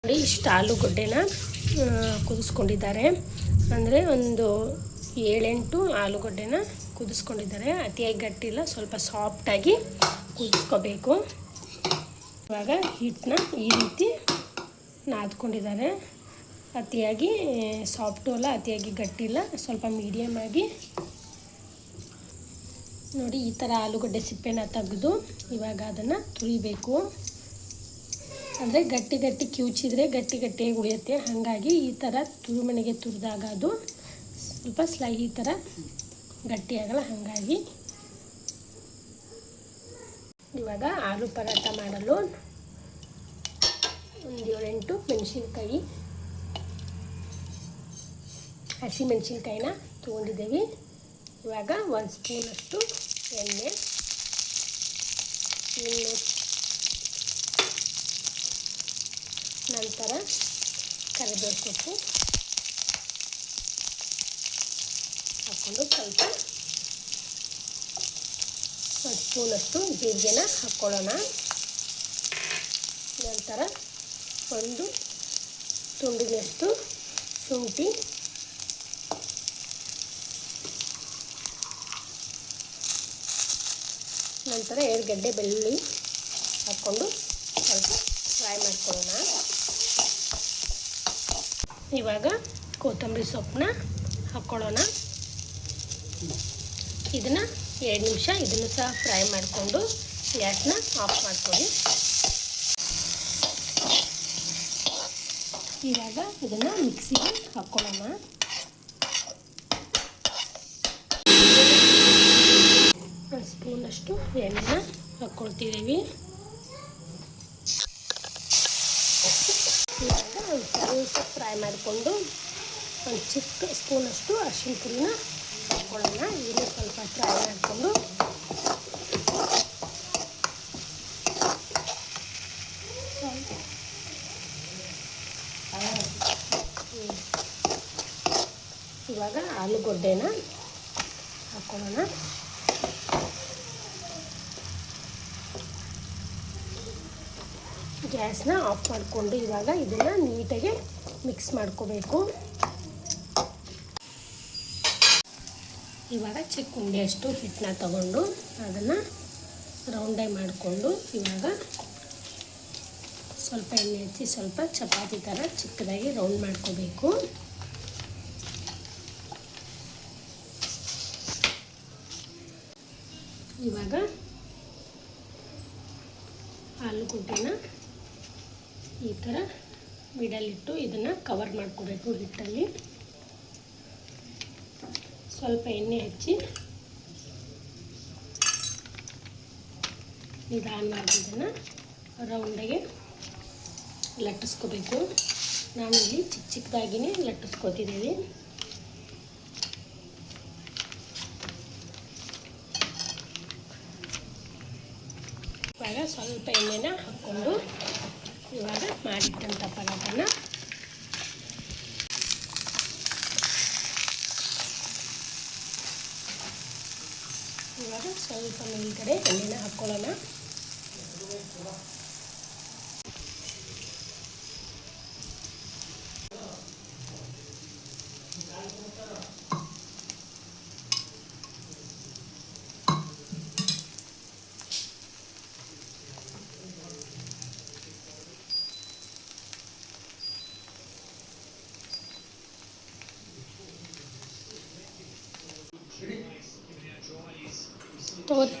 ನೋಡಿ ಇಷ್ಟು ಆಲೂಗಡ್ಡೆನ ಕುದಿಸ್ಕೊಂಡಿದ್ದಾರೆ. ಅಂದರೆ ಒಂದು 7-8 ಆಲೂಗಡ್ಡೆನ ಕುದಿಸ್ಕೊಂಡಿದ್ದಾರೆ. ಅತಿಯಾಗಿ ಗಟ್ಟಿಲ್ಲ, ಸ್ವಲ್ಪ ಸಾಫ್ಟಾಗಿ ಕುದಿಸ್ಕೋಬೇಕು. ಇವಾಗ ಹಿಟ್ಟನ್ನ ಈ ರೀತಿ ನಾದ್ಕೊಂಡಿದ್ದಾರೆ. ಅತಿಯಾಗಿ ಸಾಫ್ಟು ಅಲ್ಲ, ಅತಿಯಾಗಿ ಗಟ್ಟಿಲ್ಲ, ಸ್ವಲ್ಪ ಮೀಡಿಯಮ್ ಆಗಿ. ನೋಡಿ ಈ ಥರ ಆಲೂಗಡ್ಡೆ ಸಿಪ್ಪೆನ ತೆಗೆದು ಇವಾಗ ಅದನ್ನು ತುರಿಬೇಕು. ಅಂದರೆ ಗಟ್ಟಿ ಗಟ್ಟಿ ಕಿವುಚಿದ್ರೆ ಗಟ್ಟಿ ಗಟ್ಟಿಯಾಗಿ ಉಳಿಯುತ್ತೆ. ಹಾಗಾಗಿ ಈ ಥರ ತುರುಮನೆಗೆ ತುರಿದಾಗ ಅದು ಸ್ವಲ್ಪ ಈ ಥರ ಗಟ್ಟಿಯಾಗಲ್ಲ. ಹಾಗಾಗಿ ಇವಾಗ ಆಲೂ ಪರಾಟ ಮಾಡಲು ಒಂದು 7-8 ಮೆಣಸಿನ್ಕಾಯಿ, ಹಸಿ ಮೆಣಸಿನ್ಕಾಯಿನ ತೊಗೊಂಡಿದ್ದೇವೆ. ಇವಾಗ 1 ಸ್ಪೂನಷ್ಟು ಎಣ್ಣೆ, ನಂತರ ಕರಿಬೇವು ಸೊಪ್ಪು ಹಾಕ್ಕೊಂಡು ಸ್ವಲ್ಪ 1 ಸ್ಪೂನಷ್ಟು ಜೀರಿಗೆನ ಹಾಕ್ಕೊಳ್ಳೋಣ. ನಂತರ 1 ತುಂಡಿನಷ್ಟು ಶುಂಠಿ, ನಂತರ 2 ಗಡ್ಡೆ ಬೆಳ್ಳುಳ್ಳಿ ಹಾಕ್ಕೊಂಡು ಸ್ವಲ್ಪ ಫ್ರೈ ಮಾಡ್ಕೊಳ್ಳೋಣ. ಇವಾಗ ಕೊತ್ತಂಬರಿ ಸೊಪ್ಪನ್ನ ಹಾಕ್ಕೊಳ್ಳೋಣ. ಇದನ್ನು 2 ನಿಮಿಷ ಇದನ್ನು ಸಹ ಫ್ರೈ ಮಾಡಿಕೊಂಡು ಗ್ಯಾಸ್ನ ಆಫ್ ಮಾಡ್ಕೊಳ್ಳಿ. ಇವಾಗ ಇದನ್ನು ಮಿಕ್ಸಿಗೆ ಹಾಕ್ಕೊಳ್ಳೋಣ. ಒಂದು ಸ್ಪೂನಷ್ಟು ಎಣ್ಣೆನ ಹಾಕ್ಕೊಳ್ತಿದ್ದೀವಿ. ಇವಾಗ ಒಂದು ಸ್ವಲ್ಪ ಫ್ರೈ ಮಾಡಿಕೊಂಡು ಒಂದು ಚಿಕ್ಕ ಸ್ಪೂನಷ್ಟು ಅರಿಶಿನ ಪುಡಿನ ಹಾಕ್ಕೊಳ್ಳೋಣ. ಇದನ್ನು ಸ್ವಲ್ಪ ಫ್ರೈ ಮಾಡಿಕೊಂಡು ಇವಾಗ ಆಲೂಗಡ್ಡೆನ ಹಾಕ್ಕೊಳ್ಳೋಣ. ಗ್ಯಾಸ್ನ ಆಫ್ ಮಾಡಿಕೊಂಡು ಇವಾಗ ಇದನ್ನು ನೀಟಾಗಿ ಮಿಕ್ಸ್ ಮಾಡ್ಕೋಬೇಕು. ಇವಾಗ ಚಿಕ್ಕ ಉಂಡೆಯಷ್ಟು ಹಿಟ್ಟನ್ನ ತಗೊಂಡು ಅದನ್ನು ರೌಂಡಾಗಿ ಮಾಡಿಕೊಂಡು ಇವಾಗ ಸ್ವಲ್ಪ ಎಣ್ಣೆ ಹಚ್ಚಿ ಸ್ವಲ್ಪ ಚಪಾತಿ ಥರ ಚಿಕ್ಕದಾಗಿ ರೌಂಡ್ ಮಾಡ್ಕೋಬೇಕು. ಇವಾಗ ಆಲೂಗಡ್ಡೆನ ಈ ಥರ ಮಿಡಲಿಟ್ಟು ಇದನ್ನು ಕವರ್ ಮಾಡ್ಕೋಬೇಕು. ಹಿಟ್ಟಲ್ಲಿ ಸ್ವಲ್ಪ ಎಣ್ಣೆ ಹಚ್ಚಿ ನಿಧಾನವಾಗಿ ಇದನ್ನು ರೌಂಡಿಗೆ ಲಟ್ಟಿಸ್ಕೋಬೇಕು. ನಾನಿಲ್ಲಿ ಚಿಕ್ಕ ಚಿಕ್ಕದಾಗಿಯೇ ಲಟ್ಟಿಸ್ಕೋತಿದ್ದೀವಿ. ಇವಾಗ ಸ್ವಲ್ಪ ಎಣ್ಣೆನ ಹಾಕ್ಕೊಂಡು ಇವಾಗ ಮಾಡಿಟ್ಟಂಥ ಪರಾಟನ ಇವಾಗ ಸ್ವಲ್ಪ ಮೇಲ್ಗಡೆ ಎಣ್ಣೆನ ಹಾಕ್ಕೊಳ್ಳೋಣ. ತೋರಿ